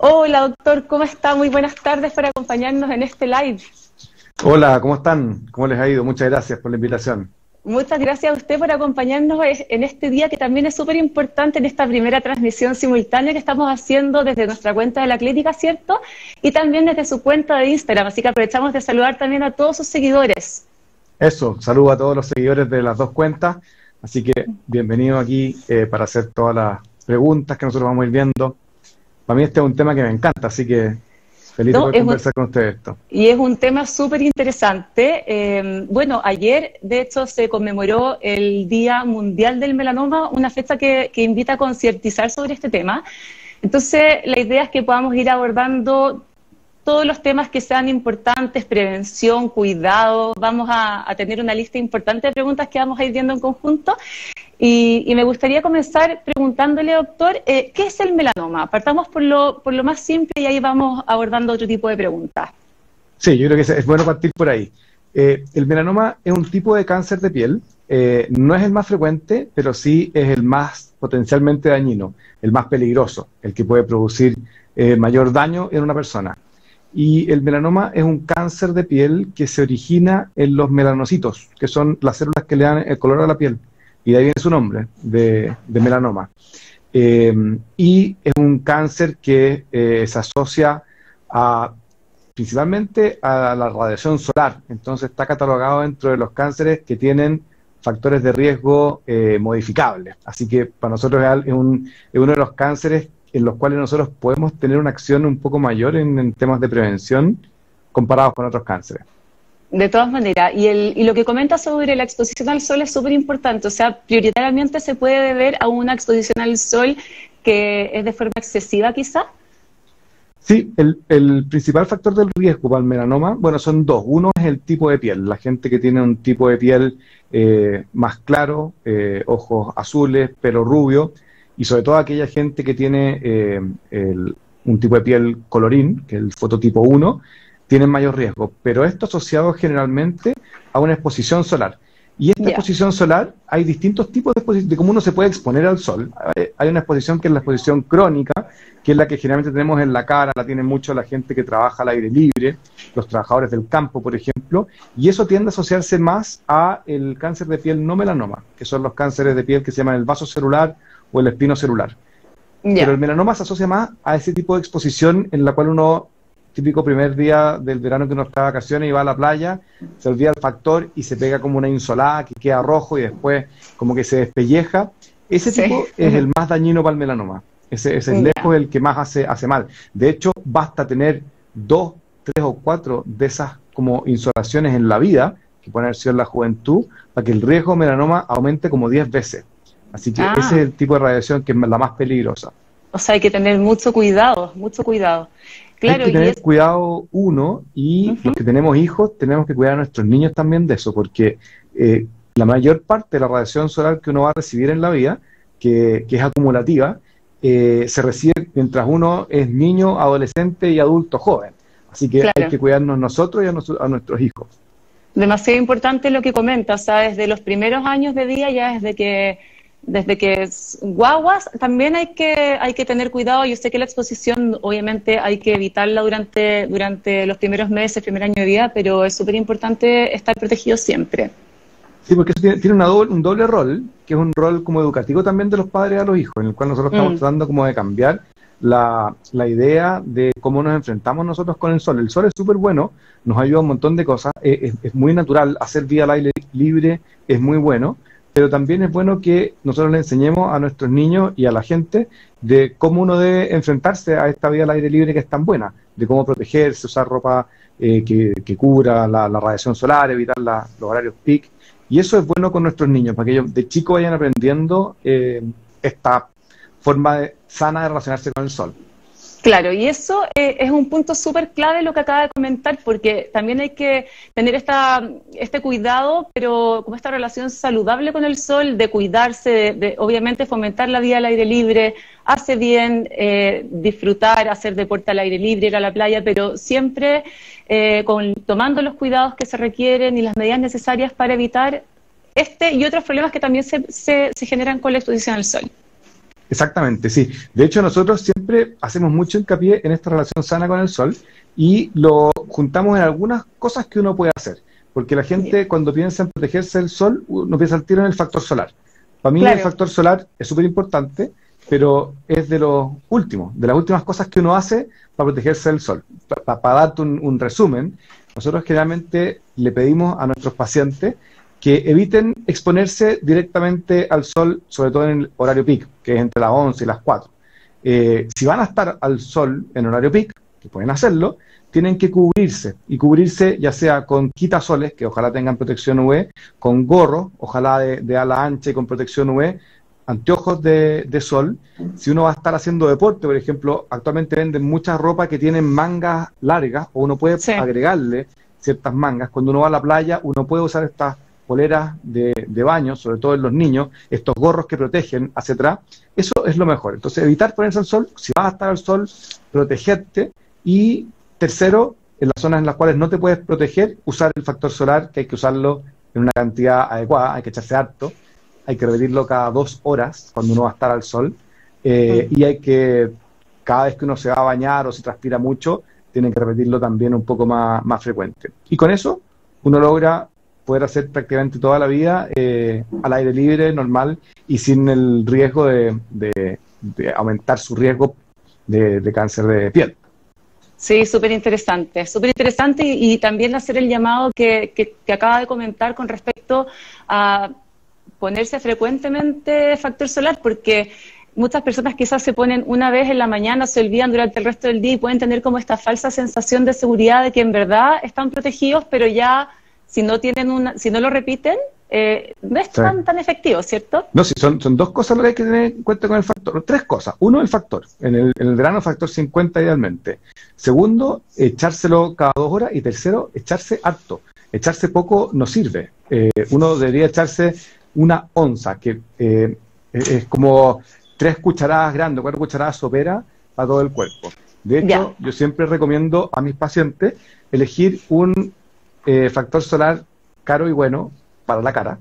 Hola, doctor, ¿cómo está? Muy buenas tardes por acompañarnos en este live. Hola, ¿cómo están? ¿Cómo les ha ido? Muchas gracias por la invitación. Muchas gracias a usted por acompañarnos en este día que también es súper importante en esta primera transmisión simultánea que estamos haciendo desde nuestra cuenta de la clínica, ¿cierto? Y también desde su cuenta de Instagram, así que aprovechamos de saludar también a todos sus seguidores. Eso, saludo a todos los seguidores de las dos cuentas, así que bienvenido aquí para hacer todas las preguntas que nosotros vamos a ir viendo. Para mí este es un tema que me encanta, así que feliz de poder conversar con ustedes esto. Y es un tema súper interesante. Bueno, ayer de hecho se conmemoró el Día Mundial del Melanoma, una fecha que invita a concientizar sobre este tema. Entonces la idea es que podamos ir abordando todos los temas que sean importantes, prevención, cuidado. Vamos a tener una lista importante de preguntas que vamos a ir viendo en conjunto. Y me gustaría comenzar preguntándole, doctor, ¿qué es el melanoma? Partamos por lo más simple y ahí vamos abordando otro tipo de preguntas. Sí, yo creo que es bueno partir por ahí. El melanoma es un tipo de cáncer de piel, no es el más frecuente, pero sí es el más potencialmente dañino, el más peligroso, el que puede producir mayor daño en una persona. Y el melanoma es un cáncer de piel que se origina en los melanocitos, que son las células que le dan el color a la piel. Y de ahí viene su nombre, de melanoma. Y es un cáncer que se asocia principalmente a la radiación solar. Entonces está catalogado dentro de los cánceres que tienen factores de riesgo modificables. Así que para nosotros es uno de los cánceres en los cuales nosotros podemos tener una acción un poco mayor en temas de prevención comparados con otros cánceres. De todas maneras, y lo que comenta sobre la exposición al sol es súper importante, o sea, prioritariamente se puede deber a una exposición al sol que es de forma excesiva quizá. Sí, el principal factor del riesgo para el melanoma, bueno, son dos. Uno es el tipo de piel, la gente que tiene un tipo de piel más claro, ojos azules, pelo rubio, y sobre todo aquella gente que tiene un tipo de piel colorín, que es el fototipo 1, tienen mayor riesgo, pero esto asociado generalmente a una exposición solar. Y esta exposición solar, hay distintos tipos de cómo uno se puede exponer al sol. Hay una exposición que es la exposición crónica, que es la que generalmente tenemos en la cara, la tiene mucho la gente que trabaja al aire libre, los trabajadores del campo, por ejemplo, y eso tiende a asociarse más a el cáncer de piel no melanoma, que son los cánceres de piel que se llaman el vaso celular o el espino celular. Pero el melanoma se asocia más a ese tipo de exposición en la cual uno, típico primer día del verano que uno está de vacaciones y va a la playa, se olvida el factor y se pega como una insolada que queda rojo y después como que se despelleja. Ese tipo es el más dañino para el melanoma. Ese es lejos el que más hace mal. De hecho, basta tener 2, 3 o 4 de esas como insolaciones en la vida, que pueden haber sido en la juventud, para que el riesgo de melanoma aumente como 10 veces. Así que ese es el tipo de radiación que es la más peligrosa. O sea, hay que tener mucho cuidado, mucho cuidado. Claro, hay que tener cuidado uno, y los que tenemos hijos tenemos que cuidar a nuestros niños también de eso, porque la mayor parte de la radiación solar que uno va a recibir en la vida, que es acumulativa, se recibe mientras uno es niño, adolescente y adulto joven. Así que hay que cuidarnos nosotros y a nuestros hijos. Demasiado importante lo que comentas, o sea, desde los primeros años de vida, ya desde que es guaguas, también hay que tener cuidado. Yo sé que la exposición obviamente hay que evitarla durante los primeros meses, primer año de vida, pero es súper importante estar protegido siempre. Sí, porque eso tiene un doble rol, que es un rol como educativo también de los padres a los hijos, en el cual nosotros estamos tratando como de cambiar la idea de cómo nos enfrentamos nosotros con el sol. El sol es súper bueno, nos ayuda a un montón de cosas, es muy natural, hacer vida al aire libre es muy bueno, pero también es bueno que nosotros le enseñemos a nuestros niños y a la gente de cómo uno debe enfrentarse a esta vida al aire libre que es tan buena, de cómo protegerse, usar ropa que cubra la radiación solar, evitar los horarios peak. Y eso es bueno con nuestros niños, para que ellos de chicos vayan aprendiendo esta forma sana de relacionarse con el sol. Claro, y eso es un punto súper clave lo que acaba de comentar, porque también hay que tener este cuidado, pero como esta relación saludable con el sol, de cuidarse, de obviamente fomentar la vida al aire libre, hace bien disfrutar, hacer deporte al aire libre, ir a la playa, pero siempre tomando los cuidados que se requieren y las medidas necesarias para evitar este y otros problemas que también se generan con la exposición al sol. Exactamente, sí. De hecho, nosotros siempre hacemos mucho hincapié en esta relación sana con el sol y lo juntamos en algunas cosas que uno puede hacer. Porque la gente cuando piensa en protegerse del sol, uno piensa al tiro en el factor solar. Para mí el Claro. factor solar es súper importante, pero es de los últimos, de las últimas cosas que uno hace para protegerse del sol. Para darte un resumen, nosotros generalmente le pedimos a nuestros pacientes que eviten exponerse directamente al sol, sobre todo en el horario peak, que es entre las 11 y las 4. Si van a estar al sol en horario peak, que pueden hacerlo, tienen que cubrirse, y cubrirse ya sea con quitasoles, que ojalá tengan protección UV, con gorro, ojalá de ala ancha y con protección UV, anteojos de sol. Si uno va a estar haciendo deporte, por ejemplo, actualmente venden mucha ropa que tienen mangas largas, o uno puede Sí. agregarle ciertas mangas. Cuando uno va a la playa, uno puede usar estas poleras de baño, sobre todo en los niños, estos gorros que protegen hacia atrás. Eso es lo mejor. Entonces, evitar ponerse al sol. Si vas a estar al sol, protegerte. Y tercero, en las zonas en las cuales no te puedes proteger, usar el factor solar, que hay que usarlo en una cantidad adecuada, hay que echarse harto, hay que repetirlo cada 2 horas cuando uno va a estar al sol, y hay que, cada vez que uno se va a bañar o se transpira mucho, tienen que repetirlo también un poco más frecuente. Y con eso uno logra poder hacer prácticamente toda la vida al aire libre, normal, y sin el riesgo de aumentar su riesgo de cáncer de piel. Sí, súper interesante y también hacer el llamado que acaba de comentar con respecto a ponerse frecuentemente factor solar, porque muchas personas quizás se ponen una vez en la mañana, se olvidan durante el resto del día y pueden tener como esta falsa sensación de seguridad de que en verdad están protegidos, pero ya si no lo repiten, no es tan efectivo, ¿cierto? No, sí, son 2 cosas lo que hay que tener en cuenta con el factor. 3 cosas. Uno, el factor. En el verano, factor 50 idealmente. Segundo, echárselo cada 2 horas. Y tercero, echarse harto. Echarse poco no sirve. Uno debería echarse 1 onza, que es como 3 cucharadas grandes, 4 cucharadas soperas para todo el cuerpo. De hecho, yo siempre recomiendo a mis pacientes elegir un factor solar caro y bueno para la cara,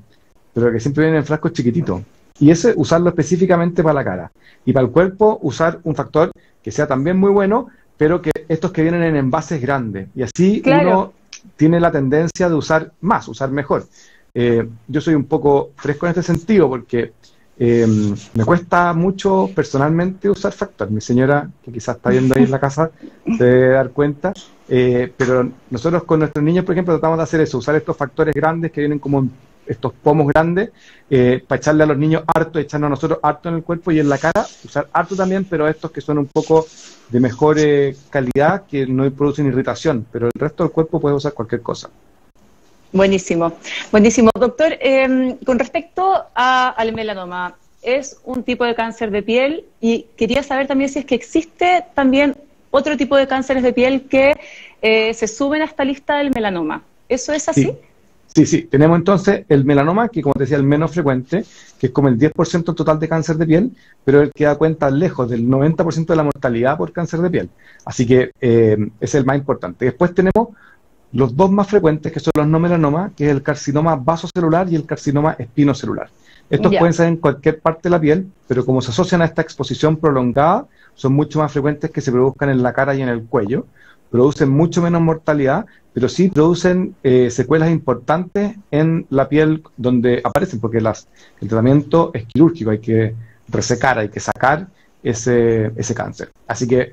pero que siempre viene en frascos chiquititos. Y ese usarlo específicamente para la cara. Y para el cuerpo usar un factor que sea también muy bueno, pero que estos que vienen en envases grandes. Y así uno tiene la tendencia de usar más, usar mejor. Yo soy un poco fresco en este sentido porque me cuesta mucho personalmente usar factor. Mi señora, que quizás está viendo ahí en la casa, se debe dar cuenta. Pero nosotros con nuestros niños, por ejemplo, tratamos de hacer eso, usar estos factores grandes que vienen como en estos pomos grandes, para echarle a los niños harto, echarnos a nosotros harto en el cuerpo y en la cara, usar harto también, pero estos que son un poco de mejor calidad, que no producen irritación, pero el resto del cuerpo puede usar cualquier cosa. Buenísimo, buenísimo. Doctor, con respecto al melanoma, es un tipo de cáncer de piel y quería saber también si es que existe también otro tipo de cánceres de piel que se suben a esta lista del melanoma. ¿Eso es así? Sí. Tenemos entonces el melanoma, que como te decía, el menos frecuente, que es como el 10% total de cáncer de piel, pero el que da cuenta lejos del 90% de la mortalidad por cáncer de piel. Así que es el más importante. Después tenemos los 2 más frecuentes, que son los no melanomas, que es el carcinoma vasocelular y el carcinoma espinocelular. Estos pueden ser en cualquier parte de la piel, pero como se asocian a esta exposición prolongada, son mucho más frecuentes que se produzcan en la cara y en el cuello. Producen mucho menos mortalidad, pero sí producen secuelas importantes en la piel donde aparecen, porque el tratamiento es quirúrgico, hay que resecar, hay que sacar ese cáncer. Así que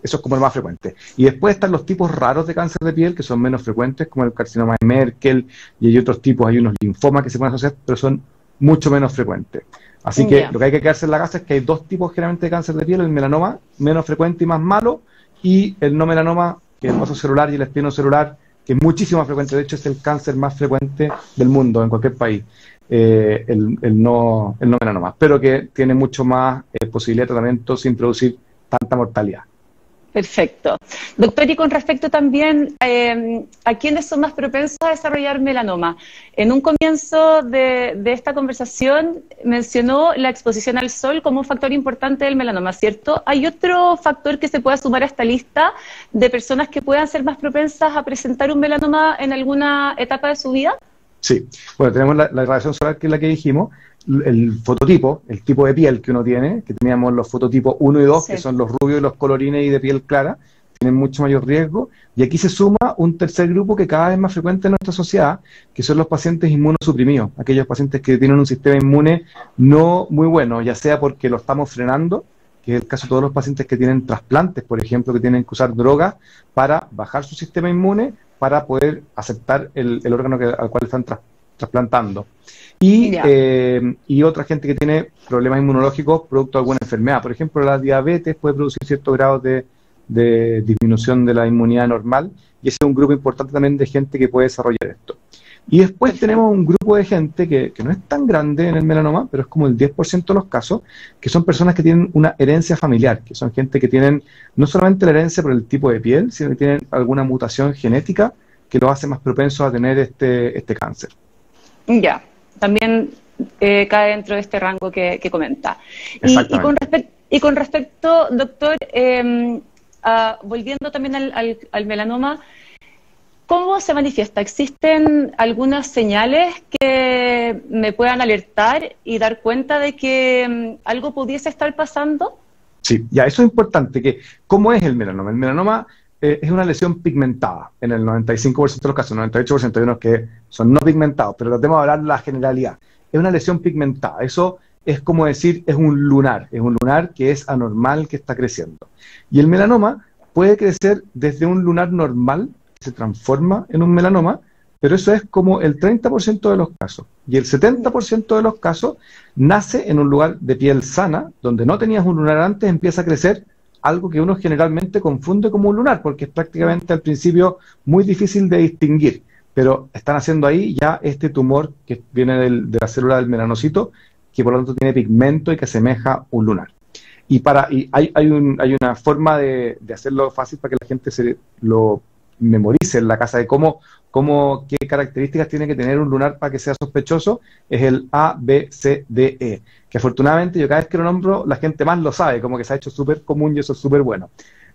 eso es como el más frecuente. Y después están los tipos raros de cáncer de piel, que son menos frecuentes, como el carcinoma de Merkel, y hay otros tipos, hay unos linfomas que se pueden asociar, pero son mucho menos frecuentes. Así que lo que hay que quedarse en la casa es que hay 2 tipos generalmente de cáncer de piel: el melanoma, menos frecuente y más malo, y el no melanoma, que es el vasocelular y el espinocelular, que es muchísimo más frecuente. De hecho, es el cáncer más frecuente del mundo, en cualquier país, el no melanoma, pero que tiene mucho más posibilidad de tratamiento sin producir tanta mortalidad. Perfecto. Doctor, y con respecto también a quiénes son más propensos a desarrollar melanoma. En un comienzo de esta conversación mencionó la exposición al sol como un factor importante del melanoma, ¿cierto? ¿Hay otro factor que se pueda sumar a esta lista de personas que puedan ser más propensas a presentar un melanoma en alguna etapa de su vida? Sí, bueno, tenemos la radiación solar, que es la que dijimos, el fototipo, el tipo de piel que uno tiene, que teníamos los fototipos 1 y 2, Sí. que son los rubios y los colorines y de piel clara, tienen mucho mayor riesgo, y aquí se suma un tercer grupo que cada vez más frecuente en nuestra sociedad, que son los pacientes inmunosuprimidos, aquellos pacientes que tienen un sistema inmune no muy bueno, ya sea porque lo estamos frenando, que es el caso de todos los pacientes que tienen trasplantes, por ejemplo, que tienen que usar drogas para bajar su sistema inmune, para poder aceptar el órgano al cual están trasplantando. Ya. Y otra gente que tiene problemas inmunológicos producto de alguna enfermedad. Por ejemplo, la diabetes puede producir ciertos grados de disminución de la inmunidad normal, y ese es un grupo importante también de gente que puede desarrollar esto. Y después tenemos un grupo de gente que no es tan grande en el melanoma, pero es como el 10% de los casos, que son personas que tienen una herencia familiar, que son gente que tienen no solamente la herencia por el tipo de piel, sino que tienen alguna mutación genética que los hace más propensos a tener este cáncer. Ya, también cae dentro de este rango que comenta. Y con respecto, doctor, volviendo también al melanoma, ¿cómo se manifiesta? ¿Existen algunas señales que me puedan alertar y dar cuenta de que algo pudiese estar pasando? Sí, ya, eso es importante. ¿Cómo es el melanoma? El melanoma es una lesión pigmentada en el 95% de los casos, 98% hay unos que son no pigmentados, pero tratemos de hablar de la generalidad. Es una lesión pigmentada. Eso es como decir, es un lunar que es anormal, que está creciendo. Y el melanoma puede crecer desde un lunar normal, que se transforma en un melanoma, pero eso es como el 30% de los casos. Y el 70% de los casos nace en un lugar de piel sana, donde no tenías un lunar antes, empieza a crecer algo que uno generalmente confunde como un lunar, porque es prácticamente al principio muy difícil de distinguir. Pero están haciendo ahí ya este tumor que viene de la célula del melanocito, que por lo tanto tiene pigmento y que asemeja un lunar. Y hay una forma de hacerlo fácil para que la gente se lo memorice en la casa de qué características tiene que tener un lunar para que sea sospechoso. Es el A, B, C, D, E, que afortunadamente yo cada vez que lo nombro la gente más lo sabe, como que se ha hecho súper común y eso es súper bueno.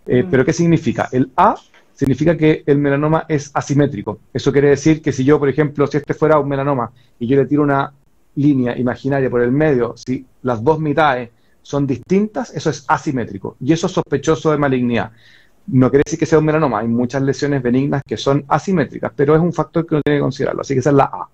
Pero ¿qué significa? El A significa que el melanoma es asimétrico. Eso quiere decir que si yo, por ejemplo, si este fuera un melanoma y yo le tiro una línea imaginaria por el medio, si las dos mitades son distintas, eso es asimétrico y eso es sospechoso de malignidad. No quiere decir que sea un melanoma, hay muchas lesiones benignas que son asimétricas, pero es un factor que uno tiene que considerarlo, así que esa es la A.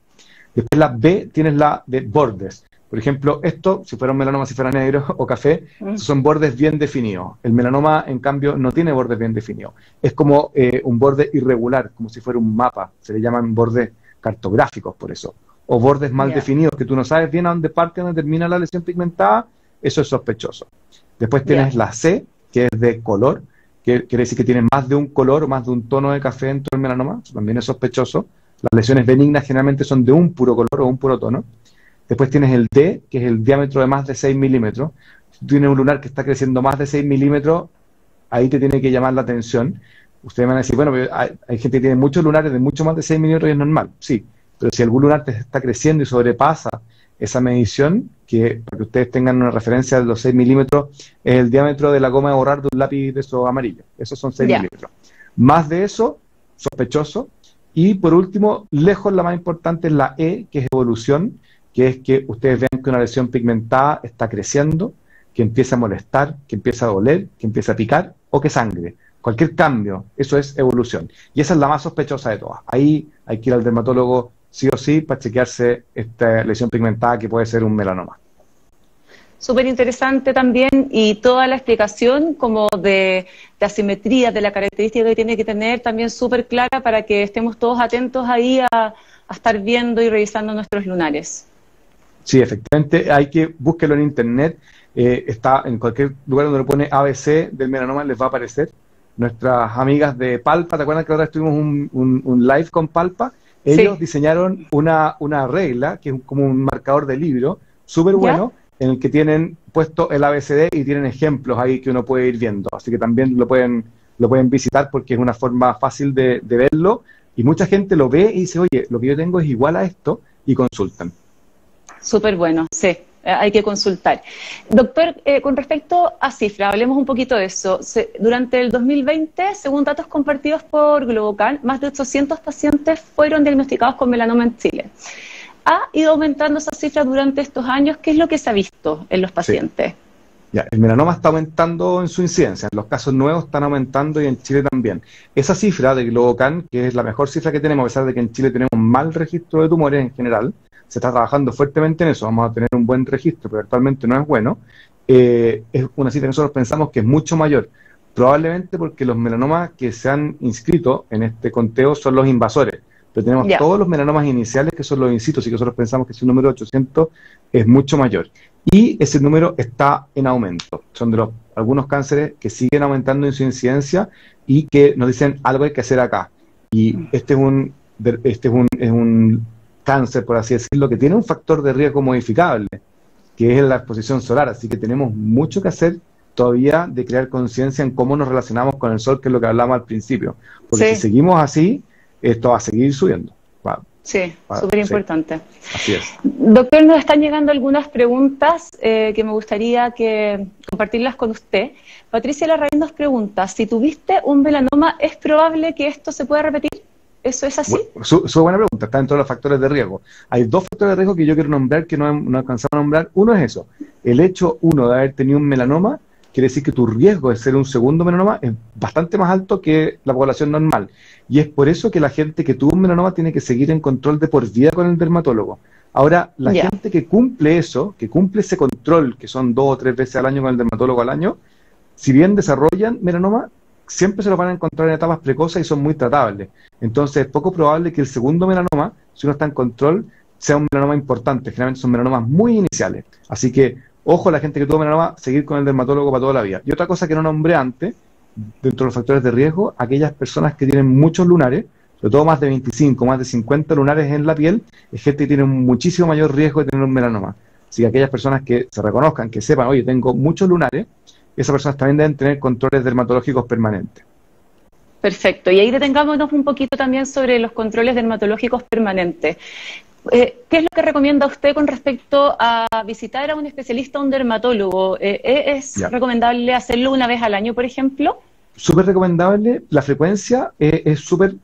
Después la B tienes la de bordes. Por ejemplo, esto, si fuera un melanoma, si fuera negro o café, son bordes bien definidos. El melanoma, en cambio, no tiene bordes bien definidos. Es como un borde irregular, como si fuera un mapa. Se le llaman bordes cartográficos por eso. O bordes mal definidos, que tú no sabes bien a dónde parte, a dónde termina la lesión pigmentada. Eso es sospechoso. Después tienes la C, que es de color, que quiere decir que tiene más de un color o más de un tono de café dentro del melanoma. Eso también es sospechoso. Las lesiones benignas generalmente son de un puro color o un puro tono. Después tienes el D, que es el diámetro de más de 6 milímetros. Si tú tienes un lunar que está creciendo más de 6 milímetros, ahí te tiene que llamar la atención. Ustedes van a decir, bueno, hay gente que tiene muchos lunares de mucho más de 6 milímetros y es normal. Sí, pero si algún lunar te está creciendo y sobrepasa esa medición, que para que ustedes tengan una referencia de los 6 milímetros, es el diámetro de la goma de borrar de un lápiz de esos amarillos. Esos son 6 milímetros. Más de eso, sospechoso. Y por último, lejos la más importante es la E, que es evolución, que es que ustedes vean que una lesión pigmentada está creciendo, que empieza a molestar, que empieza a doler, que empieza a picar o que sangre. Cualquier cambio, eso es evolución. Y esa es la más sospechosa de todas. Ahí hay que ir al dermatólogo sí o sí para chequearse esta lesión pigmentada que puede ser un melanoma. Súper interesante también, y toda la explicación como de asimetría, de la característica que tiene que tener, también súper clara para que estemos todos atentos ahí a estar viendo y revisando nuestros lunares. Sí, efectivamente, hay que búsquelo en internet, está en cualquier lugar donde lo pone ABC del melanoma, les va a aparecer. Nuestras amigas de Palpa, ¿te acuerdas que ahora estuvimos un live con Palpa? Ellos diseñaron una regla, que es como un marcador de libro, súper bueno, en el que tienen puesto el ABCD y tienen ejemplos ahí que uno puede ir viendo. Así que también lo pueden visitar porque es una forma fácil de verlo. Y mucha gente lo ve y dice, oye, lo que yo tengo es igual a esto, y consultan. Súper bueno, sí, hay que consultar. Doctor, con respecto a cifras, hablemos un poquito de eso. Durante el 2020, según datos compartidos por Globocan, más de 800 pacientes fueron diagnosticados con melanoma en Chile. ha ido aumentando esa cifra durante estos años. ¿Qué es lo que se ha visto en los pacientes? Sí. Ya, el melanoma está aumentando en su incidencia, los casos nuevos están aumentando y en Chile también. Esa cifra de Globocan, que es la mejor cifra que tenemos, a pesar de que en Chile tenemos un mal registro de tumores en general, se está trabajando fuertemente en eso, vamos a tener un buen registro, pero actualmente no es bueno, es una cifra que nosotros pensamos que es mucho mayor, probablemente porque los melanomas que se han inscrito en este conteo son los invasores, pero tenemos todos los melanomas iniciales que son los in situ, así que nosotros pensamos que ese número de 800 es mucho mayor. Y ese número está en aumento. Son de algunos cánceres que siguen aumentando en su incidencia y que nos dicen algo hay que hacer acá. Y este es un cáncer, por así decirlo, que tiene un factor de riesgo modificable, que es la exposición solar. Así que tenemos mucho que hacer todavía de crear conciencia en cómo nos relacionamos con el sol, que es lo que hablamos al principio. Porque si seguimos así, esto va a seguir subiendo. Sí, súper importante. Así es. Doctor, nos están llegando algunas preguntas que me gustaría compartirlas con usted. Patricia Larraín nos pregunta, si tuviste un melanoma, ¿es probable que esto se pueda repetir? ¿Eso es así? Bueno, buena pregunta, está en todos los factores de riesgo. Hay dos factores de riesgo que yo quiero nombrar que no alcanzamos a nombrar. Uno es eso, el hecho, de haber tenido un melanoma, quiere decir que tu riesgo de ser un segundo melanoma es bastante más alto que la población normal. Y es por eso que la gente que tuvo un melanoma tiene que seguir en control de por vida con el dermatólogo. Ahora, la gente que cumple eso, que cumple ese control, que son 2 o 3 veces al año con el dermatólogo al año, si bien desarrollan melanoma, siempre se lo van a encontrar en etapas precoces y son muy tratables. Entonces, es poco probable que el segundo melanoma, si uno está en control, sea un melanoma importante. Generalmente son melanomas muy iniciales. Así que, ojo a la gente que tuvo melanoma, seguir con el dermatólogo para toda la vida. Y otra cosa que no nombré antes, dentro de los factores de riesgo, aquellas personas que tienen muchos lunares, sobre todo más de 25, más de 50 lunares en la piel, es gente que tiene un muchísimo mayor riesgo de tener un melanoma. Así que aquellas personas que se reconozcan, que sepan, oye, tengo muchos lunares, esas personas también deben tener controles dermatológicos permanentes. Perfecto. Y ahí detengámonos un poquito también sobre los controles dermatológicos permanentes. ¿Qué es lo que recomienda usted con respecto a visitar a un especialista, a un dermatólogo? ¿Es recomendable hacerlo una vez al año, por ejemplo? Súper recomendable. La frecuencia es súper...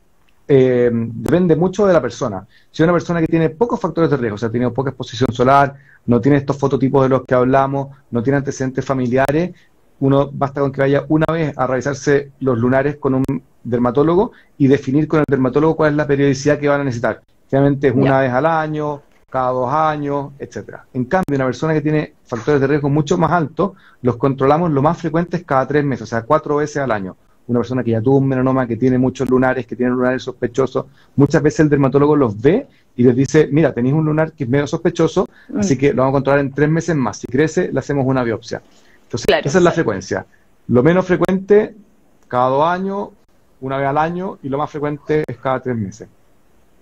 depende mucho de la persona. Si es una persona que tiene pocos factores de riesgo, o sea, tiene poca exposición solar, no tiene estos fototipos de los que hablamos, no tiene antecedentes familiares, uno basta con que vaya una vez a revisarse los lunares con un dermatólogo y definir con el dermatólogo cuál es la periodicidad que van a necesitar. Generalmente es una vez al año, cada 2 años, etcétera. En cambio, una persona que tiene factores de riesgo mucho más altos, los controlamos lo más frecuente es cada 3 meses, o sea, 4 veces al año. Una persona que ya tuvo un melanoma, que tiene muchos lunares, que tiene lunares sospechosos, muchas veces el dermatólogo los ve y les dice, mira, tenéis un lunar que es medio sospechoso, así que lo vamos a controlar en 3 meses más. Si crece, le hacemos una biopsia. Entonces, esa es la frecuencia. Lo menos frecuente, cada 2 años, una vez al año, y lo más frecuente es cada 3 meses.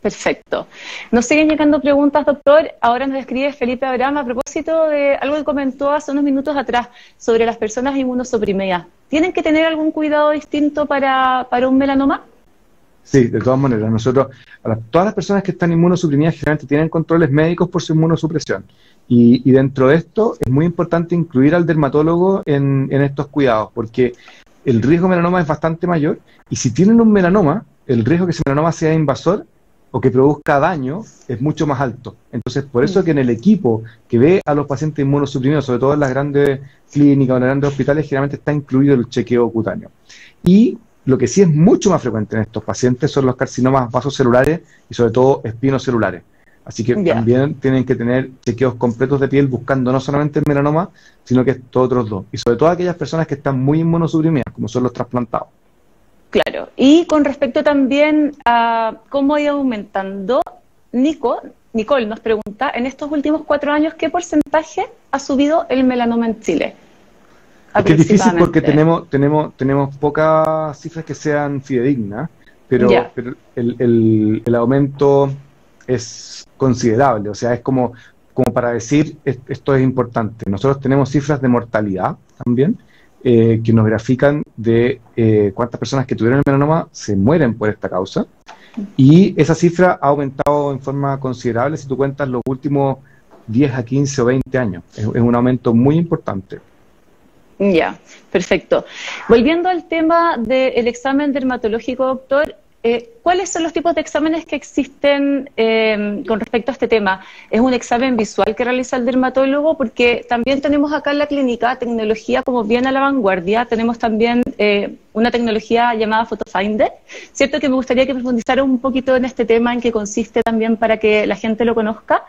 Perfecto. Nos siguen llegando preguntas, doctor. Ahora nos escribe Felipe Abraham a propósito de algo que comentó hace unos minutos atrás sobre las personas inmunosuprimidas. ¿Tienen que tener algún cuidado distinto para un melanoma? Sí, de todas maneras. Nosotros, todas las personas que están inmunosuprimidas generalmente tienen controles médicos por su inmunosupresión. Y dentro de esto es muy importante incluir al dermatólogo en estos cuidados, porque el riesgo de melanoma es bastante mayor, y si tienen un melanoma, el riesgo de que ese melanoma sea invasor o que produzca daño es mucho más alto. Entonces, por eso que en el equipo que ve a los pacientes inmunosuprimidos, sobre todo en las grandes clínicas o en los grandes hospitales, generalmente está incluido el chequeo cutáneo. Y lo que sí es mucho más frecuente en estos pacientes son los carcinomas vasocelulares y sobre todo espinocelulares. Así que también tienen que tener chequeos completos de piel buscando no solamente el melanoma, sino que estos otros dos. Y sobre todo aquellas personas que están muy inmunosuprimidas, como son los trasplantados. Claro. Y con respecto también a cómo ha ido aumentando, Nicole nos pregunta, en estos últimos 4 años, ¿qué porcentaje ha subido el melanoma en Chile? Es que es difícil porque tenemos pocas cifras que sean fidedignas, pero el aumento es considerable, o sea, es como para decir, esto es importante. Nosotros tenemos cifras de mortalidad también, que nos grafican de cuántas personas que tuvieron el melanoma se mueren por esta causa, y esa cifra ha aumentado en forma considerable si tú cuentas los últimos 10 a 15 o 20 años. Es un aumento muy importante. Perfecto. Volviendo al tema del examen dermatológico, doctor, ¿Cuáles son los tipos de exámenes que existen con respecto a este tema? ¿Es un examen visual que realiza el dermatólogo? Porque también tenemos acá en la clínica tecnología como bien a la vanguardia. Tenemos también una tecnología llamada PhotoFinder. ¿Cierto que me gustaría que profundizara un poquito en este tema, en qué consiste también para que la gente lo conozca?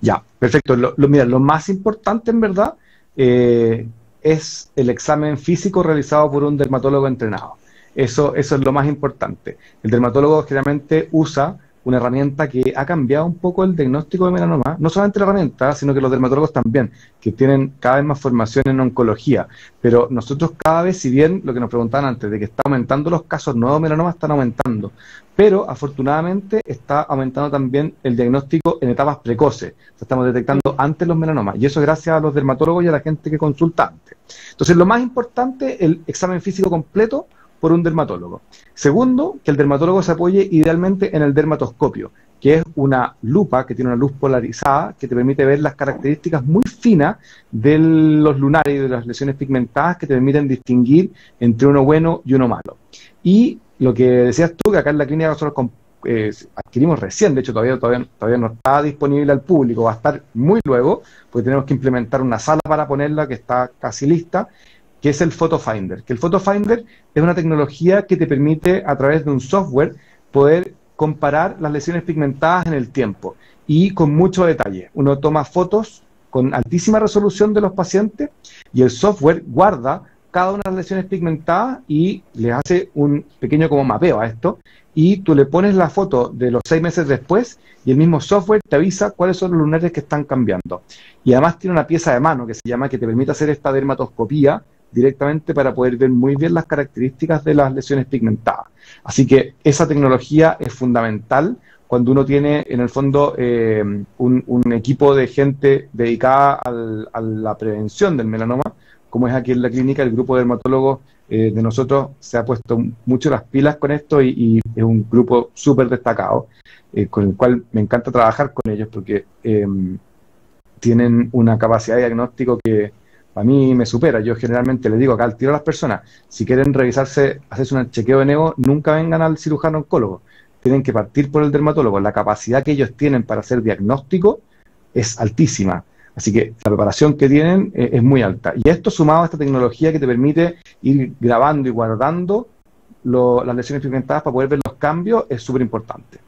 Ya, perfecto. Mira, lo más importante en verdad es el examen físico realizado por un dermatólogo entrenado. Eso es lo más importante. El dermatólogo generalmente usa una herramienta que ha cambiado un poco el diagnóstico de melanoma, no solamente la herramienta, sino que los dermatólogos también, que tienen cada vez más formación en oncología. Pero nosotros cada vez, si bien lo que nos preguntaban antes, de que está aumentando los casos nuevos de melanoma, están aumentando. Pero afortunadamente está aumentando también el diagnóstico en etapas precoces. O sea, estamos detectando antes los melanomas. Y eso gracias a los dermatólogos y a la gente que consulta antes. Entonces, lo más importante, el examen físico completo por un dermatólogo. Segundo, que el dermatólogo se apoye idealmente en el dermatoscopio, que es una lupa que tiene una luz polarizada que te permite ver las características muy finas de los lunares y de las lesiones pigmentadas que te permiten distinguir entre uno bueno y uno malo. Y lo que decías tú, que acá en la clínica nosotros adquirimos recién, de hecho todavía no está disponible al público, va a estar muy luego, porque tenemos que implementar una sala para ponerla que está casi lista, que es el PhotoFinder. Que el PhotoFinder es una tecnología que te permite, a través de un software, poder comparar las lesiones pigmentadas en el tiempo y con mucho detalle. Uno toma fotos con altísima resolución de los pacientes y el software guarda cada una de las lesiones pigmentadas y le hace un pequeño como mapeo a esto, y tú le pones la foto de los 6 meses después y el mismo software te avisa cuáles son los lunares que están cambiando. Y además tiene una pieza de mano que se llama, que te permite hacer esta dermatoscopía directamente para poder ver muy bien las características de las lesiones pigmentadas. Así que esa tecnología es fundamental cuando uno tiene, en el fondo, un equipo de gente dedicada a la prevención del melanoma, como es aquí en la clínica. El grupo de dermatólogos de nosotros se ha puesto mucho las pilas con esto y es un grupo súper destacado, con el cual me encanta trabajar con ellos porque tienen una capacidad de diagnóstico que a mí me supera. Yo generalmente les digo acá al tiro a las personas, si quieren revisarse, hacerse un chequeo de nevo, nunca vengan al cirujano oncólogo. Tienen que partir por el dermatólogo. La capacidad que ellos tienen para hacer diagnóstico es altísima. Así que la preparación que tienen es muy alta. Y esto sumado a esta tecnología que te permite ir grabando y guardando las lesiones pigmentadas para poder ver los cambios es súper importante.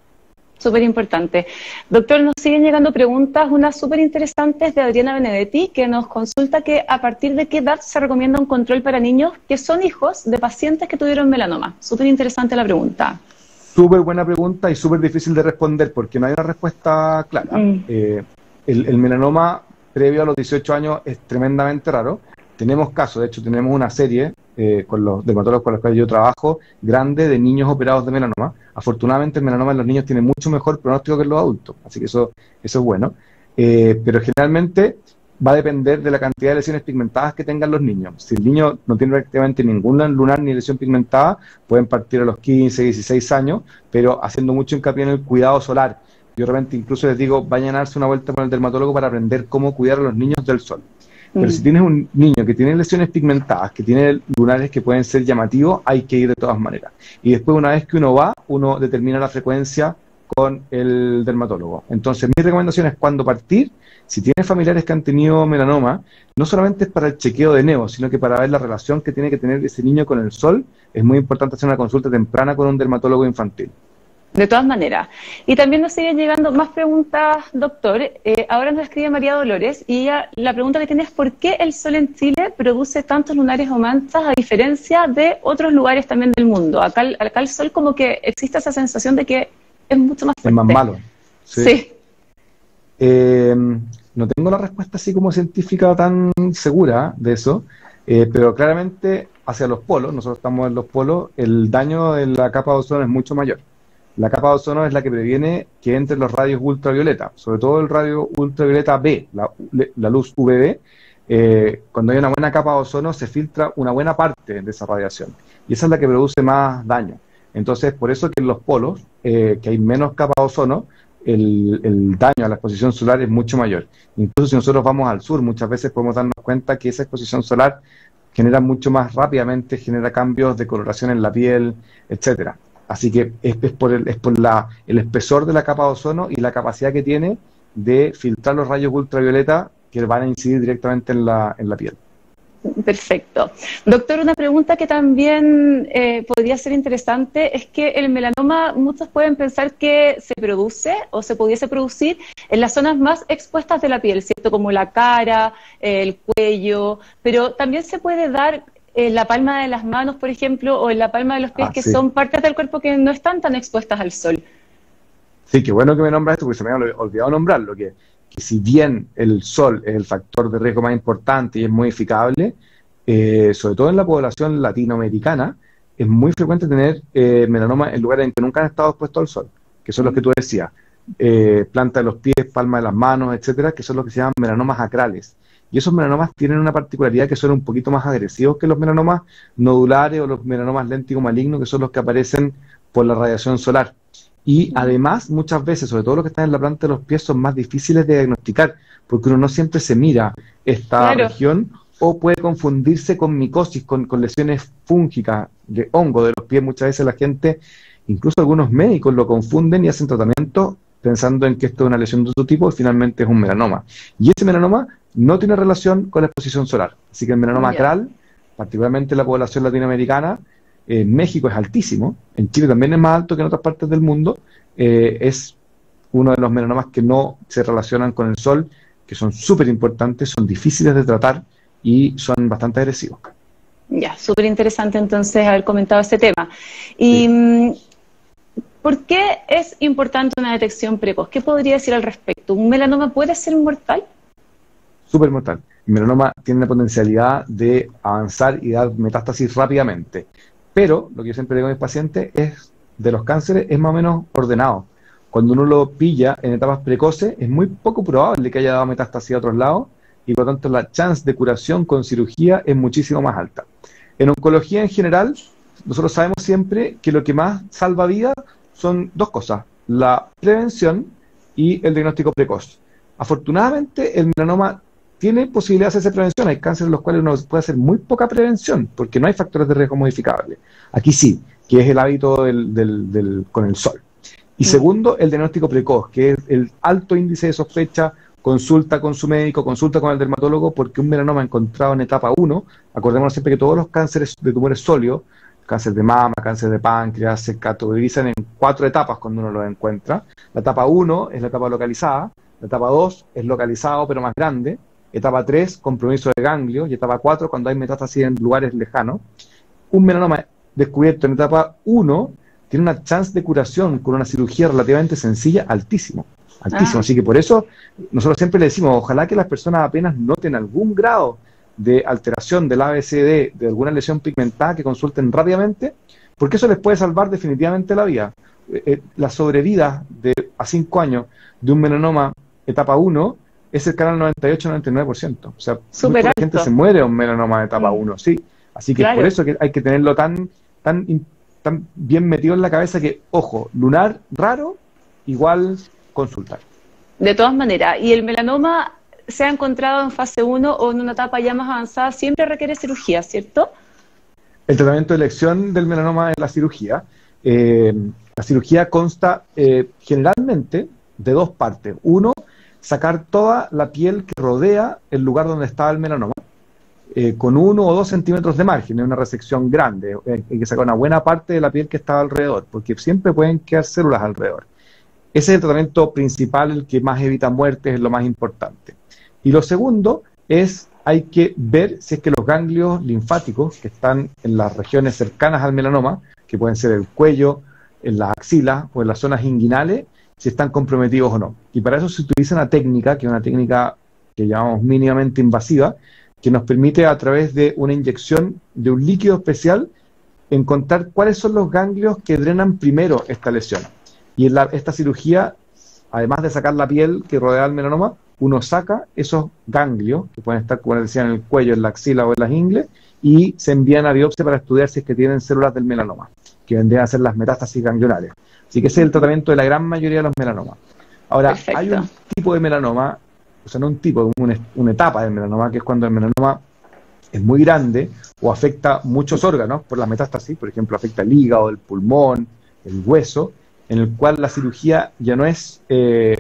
Súper importante. Doctor, nos siguen llegando preguntas, unas súper interesantes de Adriana Benedetti, que nos consulta que a partir de qué edad se recomienda un control para niños que son hijos de pacientes que tuvieron melanoma. Súper interesante la pregunta. Súper buena pregunta y súper difícil de responder porque no hay una respuesta clara. El melanoma previo a los 18 años es tremendamente raro. Tenemos casos, de hecho tenemos una serie con los dermatólogos con los cuales yo trabajo, grande, de niños operados de melanoma. Afortunadamente el melanoma en los niños tiene mucho mejor pronóstico que en los adultos, así que eso es bueno. Pero generalmente va a depender de la cantidad de lesiones pigmentadas que tengan los niños. Si el niño no tiene prácticamente ningún lunar ni lesión pigmentada, pueden partir a los 15, 16 años, pero haciendo mucho hincapié en el cuidado solar. Yo realmente incluso les digo, vayan a darse una vuelta con el dermatólogo para aprender cómo cuidar a los niños del sol. Pero si tienes un niño que tiene lesiones pigmentadas, que tiene lunares que pueden ser llamativos, hay que ir de todas maneras. Y después, una vez que uno va, uno determina la frecuencia con el dermatólogo. Entonces, mi recomendación es cuando partir, si tienes familiares que han tenido melanoma, no solamente es para el chequeo de nevo, sino que para ver la relación que tiene que tener ese niño con el sol, es muy importante hacer una consulta temprana con un dermatólogo infantil. De todas maneras. Y también nos siguen llegando más preguntas, doctor. Ahora nos escribe María Dolores y ella, la pregunta que tiene es ¿por qué el sol en Chile produce tantos lunares o manchas a diferencia de otros lugares también del mundo? Acá el sol como que existe esa sensación de que es mucho más fuerte. Es más malo. Sí. No tengo la respuesta así como científica tan segura de eso, pero claramente hacia los polos, nosotros estamos en los polos, el daño de la capa de ozono es mucho mayor. La capa de ozono es la que previene que entren los rayos ultravioleta, sobre todo el radio ultravioleta B, la luz UVB. Cuando hay una buena capa de ozono se filtra una buena parte de esa radiación y esa es la que produce más daño. Entonces, por eso que en los polos, que hay menos capa de ozono, el daño a la exposición solar es mucho mayor. Incluso si nosotros vamos al sur, muchas veces podemos darnos cuenta que esa exposición solar genera mucho más rápidamente, genera cambios de coloración en la piel, etcétera. Así que es por el espesor de la capa de ozono y la capacidad que tiene de filtrar los rayos ultravioleta que van a incidir directamente en la piel. Perfecto. Doctor, una pregunta que también podría ser interesante es que el melanoma, muchos pueden pensar que se produce o se pudiese producir en las zonas más expuestas de la piel, ¿cierto? Como la cara, el cuello, pero también se puede dar en la palma de las manos, por ejemplo, o en la palma de los pies, que Sí. son partes del cuerpo que no están tan expuestas al sol. Sí, qué bueno que me nombras esto, porque se me había olvidado nombrarlo, que si bien el sol es el factor de riesgo más importante y es modificable, sobre todo en la población latinoamericana, es muy frecuente tener melanoma en lugares en que nunca han estado expuestos al sol, que son los que tú decías, planta de los pies, palma de las manos, etcétera, que son los que se llaman melanomas acrales. Y esos melanomas tienen una particularidad, que son un poquito más agresivos que los melanomas nodulares o los melanomas léntico malignos, que son los que aparecen por la radiación solar. Y además, muchas veces, sobre todo los que están en la planta de los pies, son más difíciles de diagnosticar, porque uno no siempre se mira esta región, o puede confundirse con micosis, con lesiones fúngicas, de hongo de los pies. Muchas veces la gente, incluso algunos médicos, lo confunden y hacen tratamientos pensando en que esto es una lesión de otro tipo y finalmente es un melanoma. Y ese melanoma no tiene relación con la exposición solar. Así que el melanoma acral, particularmente en la población latinoamericana, en México es altísimo, en Chile también es más alto que en otras partes del mundo, es uno de los melanomas que no se relacionan con el sol, que son súper importantes, son difíciles de tratar y son bastante agresivos. Ya, súper interesante entonces haber comentado este tema. Y ¿por qué es importante una detección precoz? ¿Qué podría decir al respecto? ¿Un melanoma puede ser mortal? Súper mortal. El melanoma tiene la potencialidad de avanzar y dar metástasis rápidamente. Pero, lo que yo siempre digo a mis pacientes es, de los cánceres, es más o menos ordenado. Cuando uno lo pilla en etapas precoces, es muy poco probable que haya dado metástasis a otros lados, y por lo tanto la chance de curación con cirugía es muchísimo más alta. En oncología en general, nosotros sabemos siempre que lo que más salva vidas son dos cosas: la prevención y el diagnóstico precoz. Afortunadamente, el melanoma tiene posibilidad de hacerse prevención. Hay cánceres en los cuales uno puede hacer muy poca prevención, porque no hay factores de riesgo modificables. Aquí sí, que es el hábito con el sol. Y segundo, el diagnóstico precoz, que es el alto índice de sospecha. Consulta con su médico, consulta con el dermatólogo, porque un melanoma encontrado en etapa 1, acordémonos siempre que todos los cánceres de tumores sólidos, cáncer de mama, cáncer de páncreas, se categorizan en 4 etapas cuando uno los encuentra. La etapa 1 es la etapa localizada, la etapa 2 es localizado pero más grande, etapa 3, compromiso de ganglios, y etapa 4, cuando hay metástasis en lugares lejanos. Un melanoma descubierto en etapa 1 tiene una chance de curación con una cirugía relativamente sencilla altísimo. Así que por eso nosotros siempre le decimos, ojalá que las personas apenas noten algún grado de alteración del ABCD, de alguna lesión pigmentada, que consulten rápidamente, porque eso les puede salvar definitivamente la vida. La sobrevida a 5 años de un melanoma etapa 1 es cercana al 98-99%. O sea, muy poca gente se muere de un melanoma de etapa 1, sí. Así que por eso que hay que tenerlo tan bien metido en la cabeza que, ojo, lunar raro, igual consultar. De todas maneras, y el melanoma, se ha encontrado en fase 1 o en una etapa ya más avanzada, siempre requiere cirugía, ¿cierto? El tratamiento de elección del melanoma es la cirugía. La cirugía consta generalmente de 2 partes. Uno, sacar toda la piel que rodea el lugar donde está el melanoma, con 1 o 2 centímetros de margen, es una resección grande. Hay que sacar una buena parte de la piel que está alrededor, porque siempre pueden quedar células alrededor. Ese es el tratamiento principal, el que más evita muertes, es lo más importante. Y lo segundo es, hay que ver si es que los ganglios linfáticos que están en las regiones cercanas al melanoma, que pueden ser el cuello, en las axilas o en las zonas inguinales, si están comprometidos o no. Y para eso se utiliza una técnica, que es una técnica que llamamos mínimamente invasiva, que nos permite, a través de una inyección de un líquido especial, encontrar cuáles son los ganglios que drenan primero esta lesión. Y en esta cirugía, además de sacar la piel que rodea el melanoma, uno saca esos ganglios, que pueden estar, como les decía, en el cuello, en la axila o en las ingles, y se envían a biopsia para estudiar si es que tienen células del melanoma, que vendrían a ser las metástasis ganglionares. Así que ese es el tratamiento de la gran mayoría de los melanomas. Ahora, hay un tipo de melanoma, o sea, no un tipo, una etapa del melanoma, que es cuando el melanoma es muy grande o afecta muchos órganos por la metástasis, por ejemplo, afecta el hígado, el pulmón, el hueso, en el cual la cirugía ya no es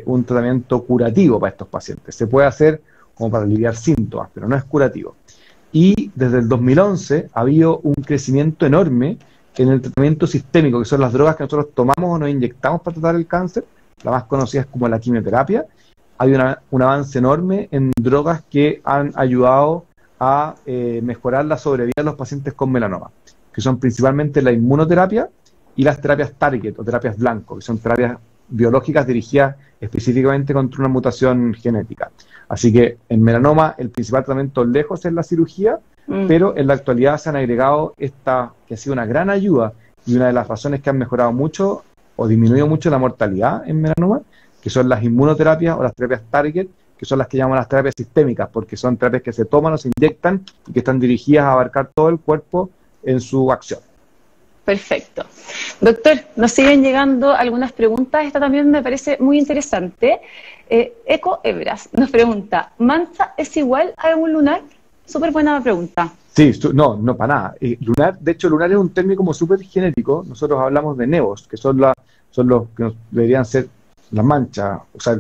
un tratamiento curativo para estos pacientes. Se puede hacer como para aliviar síntomas, pero no es curativo. Y desde el 2011 ha habido un crecimiento enorme en el tratamiento sistémico, que son las drogas que nosotros tomamos o nos inyectamos para tratar el cáncer. La más conocida es como la quimioterapia. Hay un avance enorme en drogas que han ayudado a mejorar la sobrevida de los pacientes con melanoma, que son principalmente la inmunoterapia y las terapias target o terapias blanco, que son terapias biológicas dirigidas específicamente contra una mutación genética. Así que en melanoma el principal tratamiento lejos es la cirugía, pero en la actualidad se han agregado esta, que ha sido una gran ayuda y una de las razones que han mejorado mucho o disminuido mucho la mortalidad en melanoma, que son las inmunoterapias o las terapias target, que son las que llaman las terapias sistémicas, porque son terapias que se toman o se inyectan y que están dirigidas a abarcar todo el cuerpo en su acción. Perfecto. Doctor, nos siguen llegando algunas preguntas. Esta también me parece muy interesante. Eco Ebras nos pregunta, ¿mancha es igual a un lunar? Súper buena pregunta. Sí, no, para nada. Lunar, de hecho, lunar es un término como súper genérico. Nosotros hablamos de nevos, que son los que deberían ser las manchas, o sea,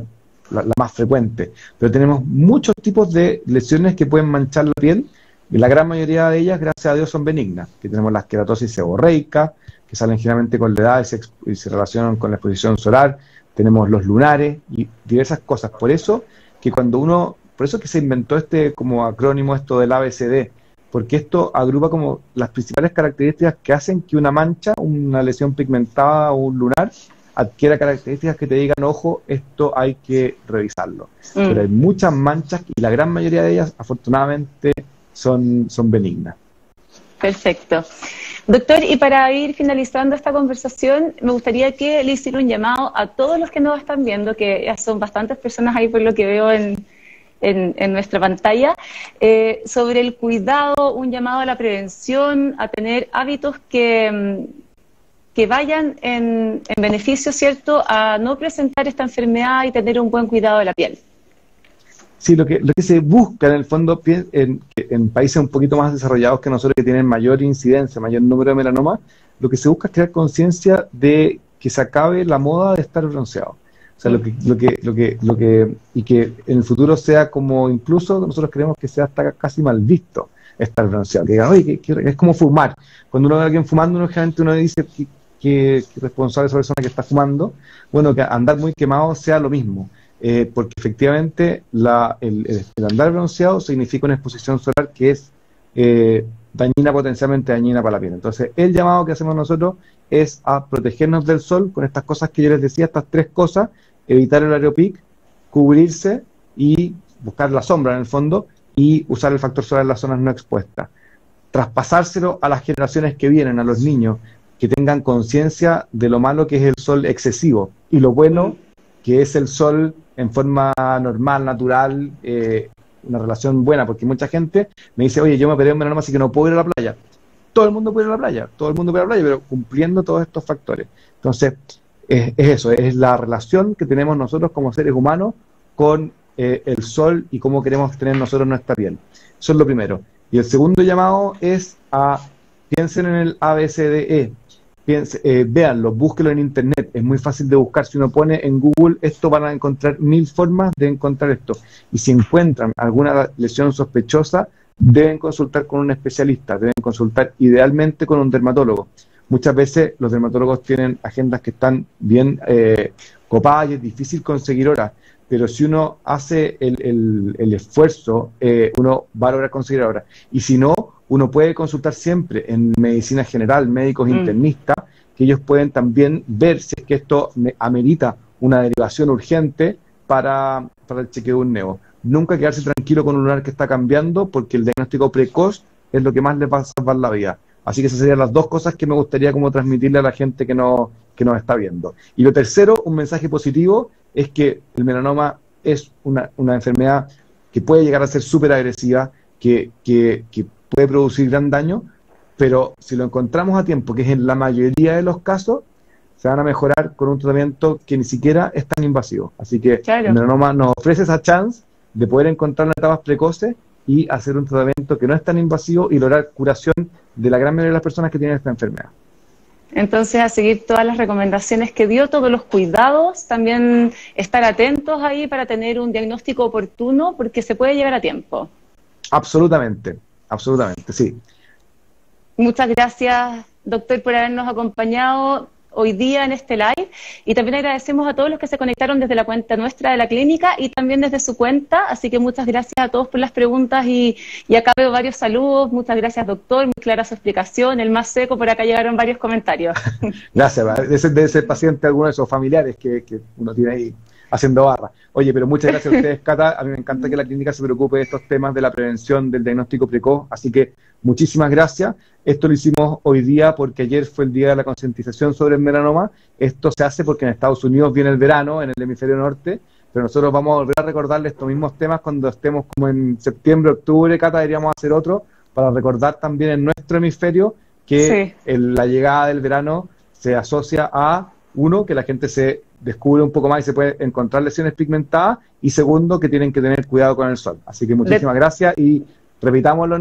la más frecuente. Pero tenemos muchos tipos de lesiones que pueden manchar la piel. Y la gran mayoría de ellas, gracias a Dios, son benignas, que tenemos la queratosis seborreica, que salen generalmente con la edad y se relacionan con la exposición solar, tenemos los lunares y diversas cosas. Por eso que se inventó este como acrónimo esto del ABCD, porque esto agrupa como las principales características que hacen que una mancha, una lesión pigmentada o un lunar, adquiera características que te digan, ojo, esto hay que revisarlo. Pero hay muchas manchas y la gran mayoría de ellas, afortunadamente, son benignas. Perfecto. Doctor, y para ir finalizando esta conversación, me gustaría que le hiciera un llamado a todos los que nos están viendo, que ya son bastantes personas ahí por lo que veo en nuestra pantalla, sobre el cuidado, un llamado a la prevención, a tener hábitos que vayan en beneficio, ¿cierto?, a no presentar esta enfermedad y tener un buen cuidado de la piel. Sí, lo que se busca en el fondo en países un poquito más desarrollados que nosotros, que tienen mayor incidencia, mayor número de melanoma, lo que se busca es crear conciencia de que se acabe la moda de estar bronceado. O sea, y que en el futuro sea como, incluso nosotros creemos que sea hasta casi mal visto estar bronceado. Que digan, oye, que es como fumar. Cuando uno ve a alguien fumando, generalmente uno dice que responsable es esa persona que está fumando. Bueno, que andar muy quemado sea lo mismo. Porque efectivamente el andar bronceado significa una exposición solar que es potencialmente dañina para la piel. Entonces, el llamado que hacemos nosotros es a protegernos del sol con estas cosas que yo les decía, estas tres cosas: evitar el horario peak, cubrirse y buscar la sombra en el fondo, y usar el factor solar en las zonas no expuestas. Traspasárselo a las generaciones que vienen, a los niños, que tengan conciencia de lo malo que es el sol excesivo y lo bueno que es el sol en forma normal, natural, una relación buena, porque mucha gente me dice, oye, yo me operé un melanoma así que no puedo ir a la playa. Todo el mundo puede ir a la playa, todo el mundo puede ir a la playa, pero cumpliendo todos estos factores. Entonces, es eso, es la relación que tenemos nosotros como seres humanos con el sol y cómo queremos tener nosotros nuestra piel. Eso es lo primero. Y el segundo llamado es piensen en el ABCDE. Véanlo, búsquenlo en internet, es muy fácil de buscar. Si uno pone en Google esto, van a encontrar 1000 formas de encontrar esto. Y si encuentran alguna lesión sospechosa, deben consultar con un especialista, deben consultar idealmente con un dermatólogo. Muchas veces los dermatólogos tienen agendas que están bien copadas y es difícil conseguir horas, pero si uno hace el esfuerzo, uno va a lograr conseguir horas. Y si no, uno puede consultar siempre en medicina general, médicos internistas, que ellos pueden también ver si es que esto amerita una derivación urgente para el chequeo de un nevo. Nunca quedarse tranquilo con un lunar que está cambiando, porque el diagnóstico precoz es lo que más le va a salvar la vida. Así que esas serían las dos cosas que me gustaría como transmitirle a la gente que nos está viendo. Y lo tercero, un mensaje positivo, es que el melanoma es una enfermedad que puede llegar a ser súper agresiva, que puede producir gran daño, pero si lo encontramos a tiempo, que es en la mayoría de los casos, se van a mejorar con un tratamiento que ni siquiera es tan invasivo. Así que claro, el melanoma nos ofrece esa chance de poder encontrar en etapas precoces y hacer un tratamiento que no es tan invasivo y lograr curación de la gran mayoría de las personas que tienen esta enfermedad. Entonces, a seguir todas las recomendaciones que dio, todos los cuidados, también estar atentos ahí para tener un diagnóstico oportuno, porque se puede llegar a tiempo. Absolutamente, absolutamente, sí. Muchas gracias, doctor, por habernos acompañado hoy día en este live, y también agradecemos a todos los que se conectaron desde la cuenta nuestra de la clínica y también desde su cuenta, así que muchas gracias a todos por las preguntas y acá veo varios saludos. Muchas gracias, doctor, muy clara su explicación, el más seco, por acá llegaron varios comentarios. Gracias, de ese paciente, alguno de esos familiares que uno tiene ahí haciendo barra. Oye, pero muchas gracias a ustedes, Cata. A mí me encanta que la clínica se preocupe de estos temas de la prevención, del diagnóstico precoz, así que muchísimas gracias. Esto lo hicimos hoy día porque ayer fue el día de la concientización sobre el melanoma. Esto se hace porque en Estados Unidos viene el verano, en el hemisferio norte, pero nosotros vamos a volver a recordarles estos mismos temas cuando estemos como en septiembre, octubre, Cata, deberíamos hacer otro, para recordar también en nuestro hemisferio que la llegada del verano se asocia a, uno, que la gente se descubre un poco más y se puede encontrar lesiones pigmentadas, y segundo, que tienen que tener cuidado con el sol. Así que muchísimas gracias y repitámoslo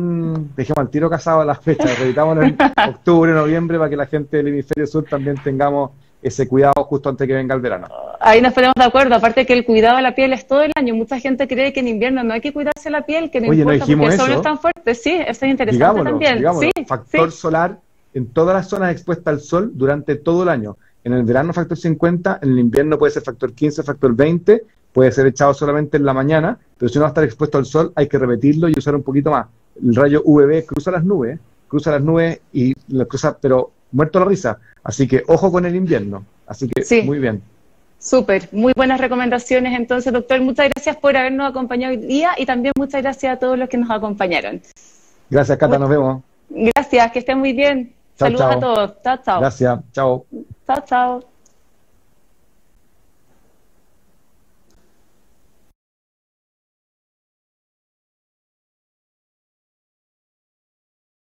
dejemos al tiro casado las fechas, repitámoslo en octubre, noviembre, para que la gente del hemisferio sur también tengamos ese cuidado justo antes que venga el verano. Ahí nos ponemos de acuerdo, aparte que el cuidado de la piel es todo el año. Mucha gente cree que en invierno no hay que cuidarse la piel, que no importa porque el sol no es tan fuerte. Sí, eso es interesante también. Digámoslo. Factor solar en todas las zonas expuestas al sol durante todo el año. En el verano factor 50, en el invierno puede ser factor 15, factor 20, puede ser echado solamente en la mañana, pero si no va a estar expuesto al sol hay que repetirlo y usar un poquito más. El rayo UVB cruza las nubes y las cruza, pero muerto la risa. Así que ojo con el invierno. Así que muy bien. Súper, muy buenas recomendaciones entonces, doctor. Muchas gracias por habernos acompañado hoy día y también muchas gracias a todos los que nos acompañaron. Gracias, Cata, nos vemos. Gracias, que estén muy bien. Chao, Saludos chao. a todos. Chao, chao. Gracias, chao. Chao, chao.